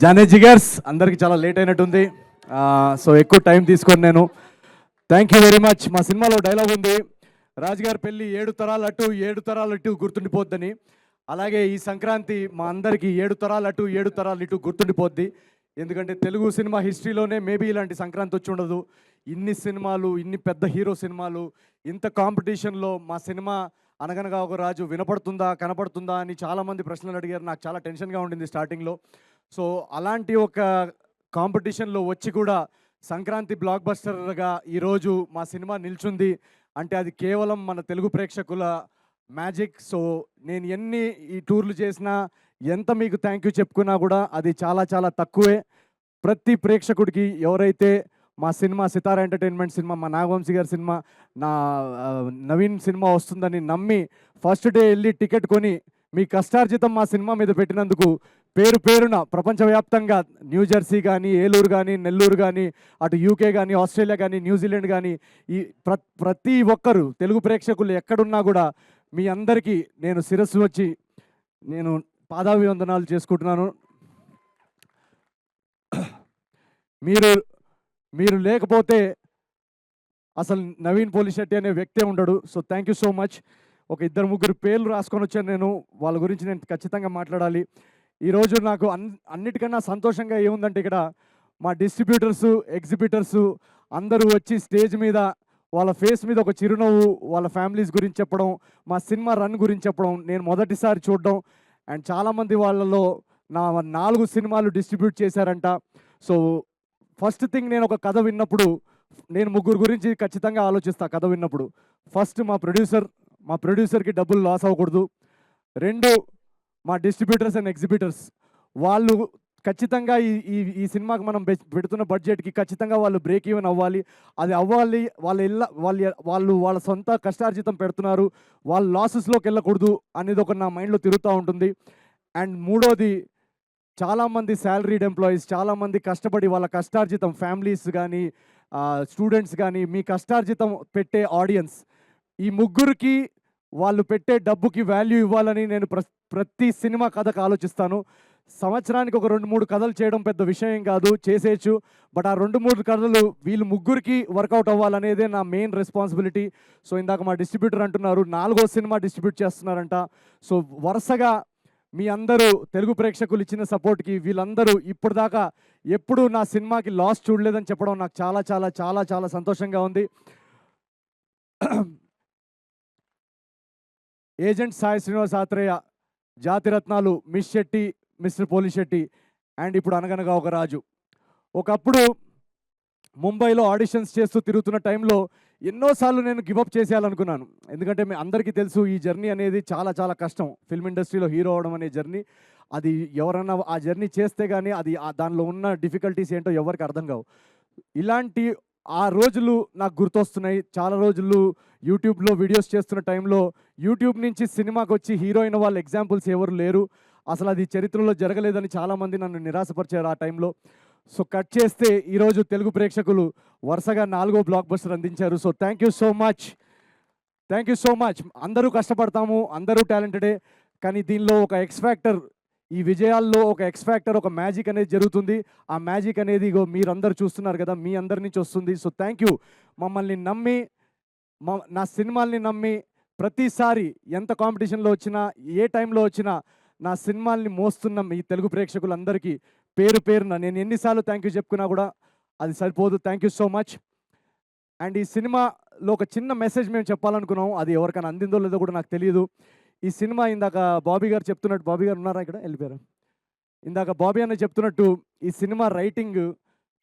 జానే జిగర్స్ అందరికి చాలా లేట్ అయినట్టుంది. సో ఎక్కువ టైం తీసుకొని నేను థ్యాంక్ యూ వెరీ మచ్. మా సినిమాలో డైలాగ్ ఉంది, రాజుగారి పెళ్ళి 7 తరాలు అటు 7 తరాలు ఇటు గుర్తుండిపోద్దని. అలాగే ఈ సంక్రాంతి మా అందరికీ 7 తరాలు అటు 7 తరాలు ఇటు గుర్తుండిపోద్ది. ఎందుకంటే తెలుగు సినిమా హిస్టరీలోనే మేబీ ఇలాంటి సంక్రాంతి వచ్చి ఉండదు. ఇన్ని సినిమాలు, ఇన్ని పెద్ద హీరో సినిమాలు, ఇంత కాంపిటీషన్లో మా సినిమా అనగనగా ఒక రాజు వినపడుతుందా కనపడుతుందా అని చాలామంది ప్రశ్నలు అడిగారు. నాకు చాలా టెన్షన్గా ఉండింది స్టార్టింగ్లో. సో అలాంటి ఒక కాంపిటీషన్లో వచ్చి కూడా సంక్రాంతి బ్లాక్ బస్టర్గా ఈరోజు మా సినిమా నిల్చుంది అంటే అది కేవలం మన తెలుగు ప్రేక్షకుల మ్యాజిక్. సో నేను ఎన్ని ఈ టూర్లు చేసినా, ఎంత మీకు థ్యాంక్ యూ చెప్పుకున్నా కూడా అది చాలా చాలా తక్కువే. ప్రతి ప్రేక్షకుడికి ఎవరైతే మా సినిమా సితారా ఎంటర్టైన్మెంట్ సినిమా, మా నాగవంశీ గారి సినిమా, నా నవీన్ సినిమా వస్తుందని నమ్మి ఫస్ట్ డే వెళ్ళి టికెట్ కొని మీ కష్టార్జితం మా సినిమా మీద పెట్టినందుకు పేరు పేరున ప్రపంచవ్యాప్తంగా న్యూజెర్సీ కానీ, ఏలూరు కానీ, నెల్లూరు కానీ, అటు యూకే కానీ, ఆస్ట్రేలియా కానీ, న్యూజిలాండ్ కానీ, ఈ ప్రతి ఒక్కరు తెలుగు ప్రేక్షకులు ఎక్కడున్నా కూడా మీ అందరికీ నేను శిరస్సు వచ్చి నేను పాదాభివందనాలు చేసుకుంటున్నాను. మీరు లేకపోతే అసలు నవీన్ పోలిశెట్టి అనే వ్యక్తే ఉండడు. So thank you so much. ఒక 2-3 పేర్లు రాసుకొని వచ్చాను నేను, వాళ్ళ గురించి నేను ఖచ్చితంగా మాట్లాడాలి. ఈరోజు నాకు అన్నిటికన్నా సంతోషంగా ఏముందంటే ఇక్కడ మా డిస్ట్రిబ్యూటర్సు, ఎగ్జిబిటర్సు అందరూ వచ్చి స్టేజ్ మీద వాళ్ళ ఫేస్ మీద ఒక చిరునవ్వు, వాళ్ళ ఫ్యామిలీస్ గురించి చెప్పడం, మా సినిమా రన్ గురించి చెప్పడం నేను మొదటిసారి చూడడం. అండ్ చాలామంది వాళ్ళలో నా 4 సినిమాలు డిస్ట్రిబ్యూట్ చేశారంట. సో ఫస్ట్ థింగ్, నేను ఒక కథ విన్నప్పుడు నేను 3 గురించి ఖచ్చితంగా ఆలోచిస్తా. కథ విన్నప్పుడు ఫస్ట్ మా ప్రొడ్యూసర్కి డబ్బులు లాస్ అవ్వకూడదు. 2 మా డిస్ట్రిబ్యూటర్స్ అండ్ ఎగ్జిబిటర్స్, వాళ్ళు ఖచ్చితంగా ఈ సినిమాకి మనం పెడుతున్న బడ్జెట్కి ఖచ్చితంగా వాళ్ళు బ్రేక్ ఈవెన్ అవ్వాలి. అది అవ్వాలి. వాళ్ళు వాళ్ళ సొంత కష్టార్జితం పెడుతున్నారు, వాళ్ళు లాసెస్లోకి వెళ్ళకూడదు అనేది ఒక నా మైండ్లో తిరుగుతూ ఉంటుంది. అండ్ 3వది, చాలామంది శాలరీడ్ ఎంప్లాయీస్, చాలామంది కష్టపడి వాళ్ళ కష్టార్జితం, ఫ్యామిలీస్ కానీ, స్టూడెంట్స్ కానీ, మీ కష్టార్జితం పెట్టే ఆడియన్స్, ఈ 3కి వాళ్ళు పెట్టే డబ్బుకి వాల్యూ ఇవ్వాలని నేను ప్రతి సినిమా కథకు ఆలోచిస్తాను. సంవత్సరానికి ఒక 2-3 కథలు చేయడం పెద్ద విషయం కాదు, చేసేయచ్చు. బట్ ఆ 2-3 కథలు వీళ్ళు 3కి వర్కౌట్ అవ్వాలనేదే నా మెయిన్ రెస్పాన్సిబిలిటీ. సో ఇందాక మా డిస్ట్రిబ్యూటర్ అంటున్నారు 4వ సినిమా డిస్ట్రిబ్యూట్ చేస్తున్నారంట. సో వరుసగా మీ అందరూ తెలుగు ప్రేక్షకులు ఇచ్చిన సపోర్ట్కి వీళ్ళందరూ ఇప్పటిదాకా ఎప్పుడూ నా సినిమాకి లాస్ చూడలేదని చెప్పడం నాకు చాలా చాలా చాలా చాలా సంతోషంగా ఉంది. Agent Sai Srinivas Athreya, Jathiratnalu, miss Shetty, mister Polishetty, and ఇప్పుడు అనగనగా ఒక రాజు. ఒకప్పుడు ముంబైలో ఆడిషన్స్ చేస్తూ తిరుగుతున్న టైంలో ఎన్నోసార్లు నేను గివప్ చేసేయాలనుకున్నాను. ఎందుకంటే మీ అందరికీ తెలుసు ఈ జర్నీ అనేది చాలా చాలా కష్టం. ఫిల్మ్ ఇండస్ట్రీలో హీరో అవడం అనే జర్నీ, అది ఎవరన్నా ఆ జర్నీ చేస్తే కానీ అది దానిలో ఉన్న డిఫికల్టీస్ ఏంటో ఎవరికి అర్థం కావు. ఇలాంటి ఆ రోజులు నాకు గుర్తొస్తున్నాయి. చాలా రోజులు యూట్యూబ్లో వీడియోస్ చేస్తున్న టైంలో యూట్యూబ్ నుంచి సినిమాకి వచ్చి హీరో అయిన వాళ్ళ ఎగ్జాంపుల్స్ ఎవరు లేరు. అసలు అది చరిత్రలో జరగలేదని చాలామంది నన్ను నిరాశపరిచారు ఆ టైంలో. సో కట్ చేస్తే ఈరోజు తెలుగు ప్రేక్షకులు వరుసగా 4వ బ్లాక్ బస్టర్ అందించారు. So thank you so much. అందరూ కష్టపడతాము, అందరూ టాలెంటెడే, కానీ దీనిలో ఒక ఎక్స్ ఫ్యాక్టర్, ఈ విజయాల్లో ఒక ఎక్స్ ఫ్యాక్టర్, ఒక మ్యాజిక్ అనేది జరుగుతుంది. ఆ మ్యాజిక్ అనేది మీరందరూ చూస్తున్నారు కదా, మీ అందరి నుంచి వస్తుంది. So thank you. మమ్మల్ని నమ్మి, నా సినిమాల్ని నమ్మి ప్రతిసారి ఎంత కాంపిటీషన్లో వచ్చినా, ఏ టైంలో వచ్చినా నా సినిమాల్ని మోస్తున్న మీ తెలుగు ప్రేక్షకులందరికీ పేరు పేరున నేను ఎన్నిసార్లు థ్యాంక్ యూ చెప్పుకున్నా కూడా అది సరిపోదు. Thank you so much. And ఈ సినిమాలో ఒక చిన్న మెసేజ్ మేము చెప్పాలనుకున్నాం, అది ఎవరికైనా అందిందో లేదో కూడా నాకు తెలియదు. ఈ సినిమా ఇందాక బాబీ గారు చెప్తున్నట్టు, బాబీ గారు ఉన్నారా ఇక్కడ? వెళ్ళిపోయారు. ఇందాక బాబీ అన్న చెప్తున్నట్టు ఈ సినిమా రైటింగ్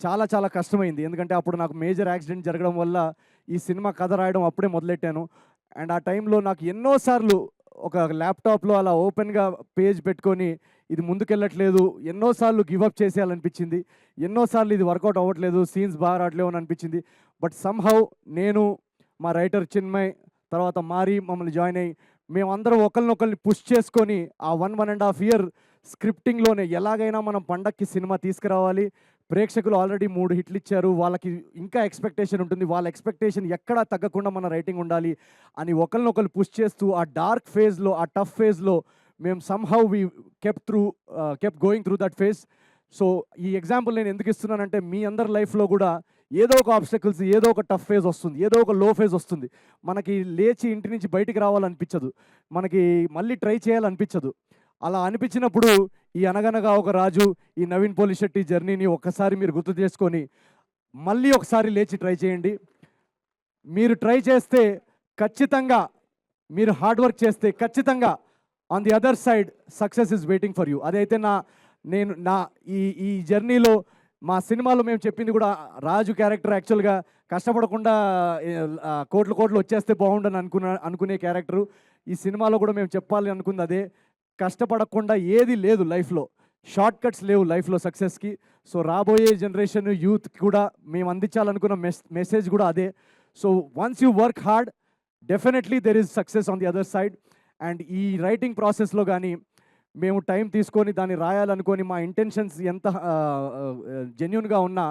చాలా చాలా కష్టమైంది. ఎందుకంటే అప్పుడు నాకు మేజర్ యాక్సిడెంట్ జరగడం వల్ల ఈ సినిమా కథ రాయడం అప్పుడే మొదలెట్టాను. అండ్ ఆ టైంలో నాకు ఎన్నోసార్లు ఒక ల్యాప్టాప్లో అలా ఓపెన్గా పేజ్ పెట్టుకొని ఇది ముందుకెళ్ళట్లేదు, ఎన్నోసార్లు గివప్ చేసేయాలనిపించింది, ఎన్నోసార్లు ఇది వర్కౌట్ అవ్వట్లేదు, సీన్స్ బాగా రావట్లేవు అని అనిపించింది. బట్ సమ్హౌ నేను, మా రైటర్ చిన్మయ్, తర్వాత మారి మమ్మల్ని జాయిన్ అయ్యి మేమందరం ఒకరినొకరిని పుష్ చేసుకొని ఆ 1.5 ఇయర్ స్క్రిప్టింగ్లోనే ఎలాగైనా మనం పండక్కి సినిమా తీసుకురావాలి. ప్రేక్షకులు ఆల్రెడీ 3 హిట్లు ఇచ్చారు, వాళ్ళకి ఇంకా ఎక్స్పెక్టేషన్ ఉంటుంది, వాళ్ళ ఎక్స్పెక్టేషన్ ఎక్కడా తగ్గకుండా మన రైటింగ్ ఉండాలి అని ఒకరినొకరు పుష్ చేస్తూ ఆ డార్క్ ఫేజ్లో, ఆ టఫ్ ఫేజ్లో మేము somehow we kept going through that phase. So ఈ ఎగ్జాంపుల్ నేను ఎందుకు ఇస్తున్నానంటే మీ అందరి లైఫ్లో కూడా ఏదో ఒక ఆబ్స్టకల్స్, ఏదో ఒక టఫ్ ఫేజ్ వస్తుంది, ఏదో ఒక లో ఫేజ్ వస్తుంది. మనకి లేచి ఇంటి నుంచి బయటికి రావాలనిపించదు, మనకి మళ్ళీ ట్రై చేయాలనిపించదు. అలా అనిపించినప్పుడు ఈ అనగనగా ఒక రాజు, ఈ నవీన్ పోలిశెట్టి జర్నీని ఒక్కసారి మీరు గుర్తు చేసుకొని మళ్ళీ ఒకసారి లేచి ట్రై చేయండి. మీరు ట్రై చేస్తే ఖచ్చితంగా, మీరు హార్డ్ వర్క్ చేస్తే ఖచ్చితంగా on the other side success is waiting for you. అదైతే నేను ఈ జర్నీలో మా సినిమాలో మేము చెప్పింది కూడా, రాజు క్యారెక్టర్ యాక్చువల్గా కష్టపడకుండా కోట్లు కోట్లు వచ్చేస్తే బాగుండని అనుకునే క్యారెక్టరు. ఈ సినిమాలో కూడా మేము చెప్పాలి అనుకుంది అదే. కష్టపడకుండా ఏది లేదు లైఫ్లో, షార్ట్ కట్స్ లేవు లైఫ్లో సక్సెస్కి. సో రాబోయే జనరేషన్ యూత్కి కూడా మేము అందించాలనుకున్న మెసేజ్ కూడా అదే. So once you work hard, definitely there is success on the other side. And ఈ రైటింగ్ ప్రాసెస్లో కానీ మేము టైం తీసుకొని దాన్ని రాయాలనుకొని మా ఇంటెన్షన్స్ ఎంత జెన్యున్గా ఉన్నా,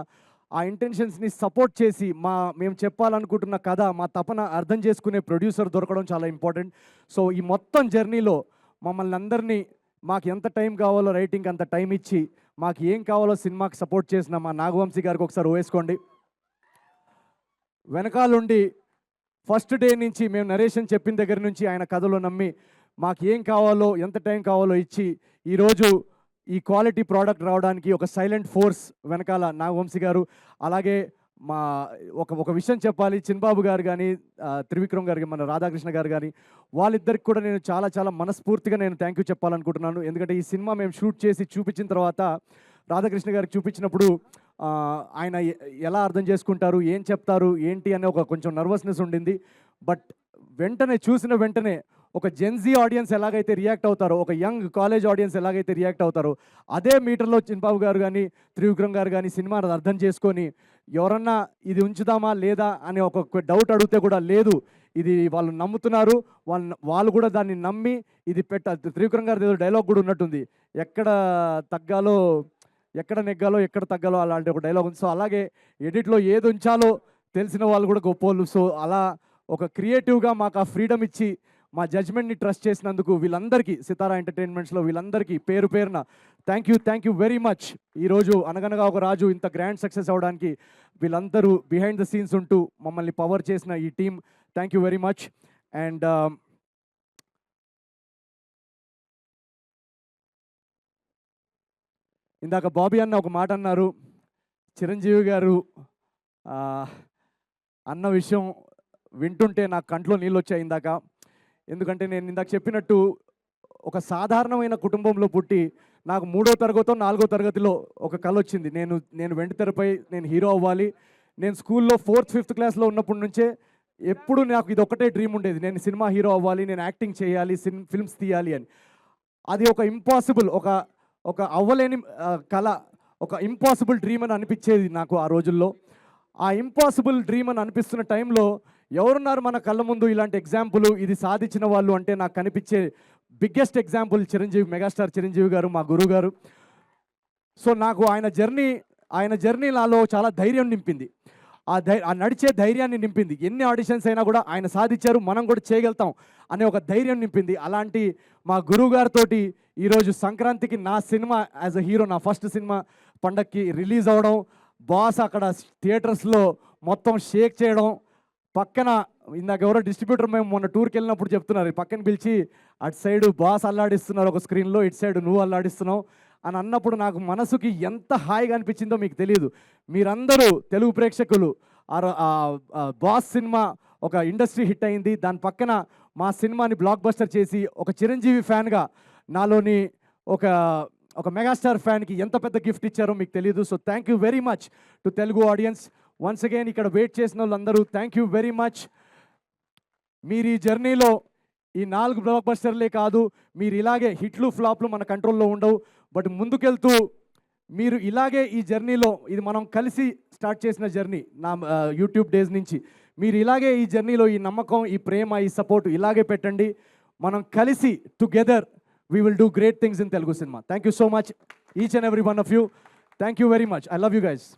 ఆ ఇంటెన్షన్స్ని సపోర్ట్ చేసి మేము చెప్పాలనుకుంటున్న కథ, మా తపన అర్థం చేసుకునే ప్రొడ్యూసర్ దొరకడం చాలా ఇంపార్టెంట్. సో ఈ మొత్తం జర్నీలో మమ్మల్ని అందరినీ, మాకు ఎంత టైం కావాలో రైటింగ్ అంత టైం ఇచ్చి, మాకు ఏం కావాలో సినిమాకి సపోర్ట్ చేసిన మా నాగవంశీ గారికి ఒకసారి వేసుకోండి. వెనకాలండి ఫస్ట్ డే నుంచి మేము నరేషన్ చెప్పిన దగ్గర నుంచి ఆయన కథలో నమ్మి మాకు ఏం కావాలో, ఎంత టైం కావాలో ఇచ్చి, ఈరోజు ఈ క్వాలిటీ ప్రోడక్ట్ రావడానికి ఒక సైలెంట్ ఫోర్స్ వెనకాల నాగవంశీ గారు. అలాగే ఒక విషయం చెప్పాలి, చిన్బాబు గారు కానీ, త్రివిక్రమ్ గారు, మన రాధాకృష్ణ గారు కానీ, వాళ్ళిద్దరికి కూడా నేను చాలా చాలా మనస్ఫూర్తిగా నేను థ్యాంక్ యూ చెప్పాలనుకుంటున్నాను. ఎందుకంటే ఈ సినిమా మేము షూట్ చేసి చూపించిన తర్వాత రాధాకృష్ణ గారికి చూపించినప్పుడు ఆయన ఎలా అర్థం చేసుకుంటారు, ఏం చెప్తారు, ఏంటి అనే కొంచెం నర్వస్నెస్ ఉండింది. బట్ చూసిన వెంటనే ఒక జెన్జీ ఆడియన్స్ ఎలాగైతే రియాక్ట్ అవుతారో, ఒక యంగ్ కాలేజ్ ఆడియన్స్ ఎలాగైతే రియాక్ట్ అవుతారో, అదే మీటర్లో చిన్బాబు గారు కానీ, త్రివిక్రమ్ గారు కానీ సినిమాని అర్థం చేసుకొని, ఎవరన్నా ఇది ఉంచుదామా లేదా అని ఒక డౌట్ అడిగితే కూడా లేదు, ఇది వాళ్ళు నమ్ముతున్నారు, వాళ్ళు కూడా దాన్ని నమ్మి ఇది త్రివిక్రమ్ గారి డైలాగ్ కూడా ఉన్నట్టుంది, ఎక్కడ తగ్గాలో, ఎక్కడ నెగ్గాలో, ఎక్కడ తగ్గాలో, అలాంటి ఒక డైలాగ్ ఉంది. సో అలాగే ఎడిట్లో ఏది ఉంచాలో తెలిసిన వాళ్ళు కూడా గొప్పోళ్ళు. సో అలా ఒక క్రియేటివ్గా మాకు ఆ ఫ్రీడమ్ ఇచ్చి మా జడ్జ్మెంట్ని ట్రస్ట్ చేసినందుకు వీళ్ళందరికీ, సితారా ఎంటర్టైన్మెంట్స్లో వీళ్ళందరికీ పేరు పేరున థ్యాంక్ యూ వెరీ మచ్. ఈరోజు అనగనగా ఒక రాజు ఇంత గ్రాండ్ సక్సెస్ అవ్వడానికి వీళ్ళందరూ బిహైండ్ ద సీన్స్ ఉంటూ మమ్మల్ని పవర్ చేసిన ఈ team, thank you very much. And ఇందాక బాబీ అన్న ఒక మాట అన్నారు, చిరంజీవి గారు అన్న విషయం వింటుంటే నాకు కంట్లో నీళ్ళు వచ్చాయి ఇందాక. ఎందుకంటే నేను ఇందాక చెప్పినట్టు ఒక సాధారణమైన కుటుంబంలో పుట్టి నాకు 3వ తరగతో 4వ తరగతిలో ఒక కళ వచ్చింది, నేను వెండితెరపై నేను హీరో అవ్వాలి. నేను స్కూల్లో 4th 5th క్లాస్లో ఉన్నప్పటి నుంచే ఎప్పుడు నాకు ఇది ఒకటే డ్రీమ్ ఉండేది, నేను సినిమా హీరో అవ్వాలి, నేను యాక్టింగ్ చేయాలి, ఫిల్మ్స్ తీయాలి అని. అది ఒక ఇంపాసిబుల్, ఒక అవ్వలేని కళ, ఒక ఇంపాసిబుల్ డ్రీమ్ అని అనిపించేది నాకు ఆ రోజుల్లో. ఆ ఇంపాసిబుల్ డ్రీమ్ అని అనిపిస్తున్న టైంలో ఎవరున్నారు మన కళ్ళ ముందు ఇలాంటి ఎగ్జాంపుల్, ఇది సాధించిన వాళ్ళు అంటే నాకు కనిపించే biggest example Chiranjeevi, megastar Chiranjeevi గారు, మా గురువు గారు. సో నాకు ఆయన జర్నీ నాలో చాలా ధైర్యం నింపింది, ఆ నడిచే ధైర్యాన్ని నింపింది. ఎన్ని ఆడిషన్స్ అయినా కూడా ఆయన సాధించారు, మనం కూడా చేయగలుగుతాం అనే ఒక ధైర్యం నింపింది. అలాంటి మా గురువు గారితో ఈరోజు సంక్రాంతికి నా సినిమా యాజ్ అ హీరో, నా ఫస్ట్ సినిమా పండక్కి రిలీజ్ అవ్వడం, బాస్ అక్కడ థియేటర్స్లో మొత్తం షేక్ చేయడం, పక్కన ఇందాక ఎవరో డిస్ట్రిబ్యూటర్ మేము మొన్న టూర్కి వెళ్ళినప్పుడు చెప్తున్నారు, పక్కన పిలిచి అటు సైడు బాస్ అల్లాడిస్తున్నారు ఒక స్క్రీన్లో, ఇటు సైడ్ నువ్వు అల్లాడిస్తున్నావు అని అన్నప్పుడు నాకు మనసుకి ఎంత హాయిగా అనిపించిందో మీకు తెలియదు. మీరందరూ తెలుగు ప్రేక్షకులు, బాస్ సినిమా ఒక ఇండస్ట్రీ హిట్ అయింది, దాని పక్కన మా సినిమాని బ్లాక్ బస్టర్ చేసి ఒక చిరంజీవి ఫ్యాన్గా నాలోని ఒక మెగాస్టార్ ఫ్యాన్కి ఎంత పెద్ద గిఫ్ట్ ఇచ్చారో మీకు తెలియదు. So thank you very much to Telugu audience. Once again ఇక్కడ వెయిట్ చేసిన వాళ్ళందరూ థ్యాంక్ యూ వెరీ మచ్. మీరు ఈ జర్నీలో ఈ 4 బ్లాక్ బస్టర్లే కాదు, మీరు ఇలాగే హిట్లు ఫ్లాప్లు మన కంట్రోల్లో ఉండవు, బట్ ముందుకెళ్తూ మీరు ఇలాగే ఈ జర్నీలో, ఇది మనం కలిసి స్టార్ట్ చేసిన జర్నీ నా యూట్యూబ్ డేస్ నుంచి, మీరు ఇలాగే ఈ జర్నీలో ఈ నమ్మకం, ఈ ప్రేమ, ఈ సపోర్ట్ ఇలాగే పెట్టండి. మనం కలిసి together we will do great things in Telugu cinema. Thank you so much, each and every one of you. Thank you very much. I love you guys.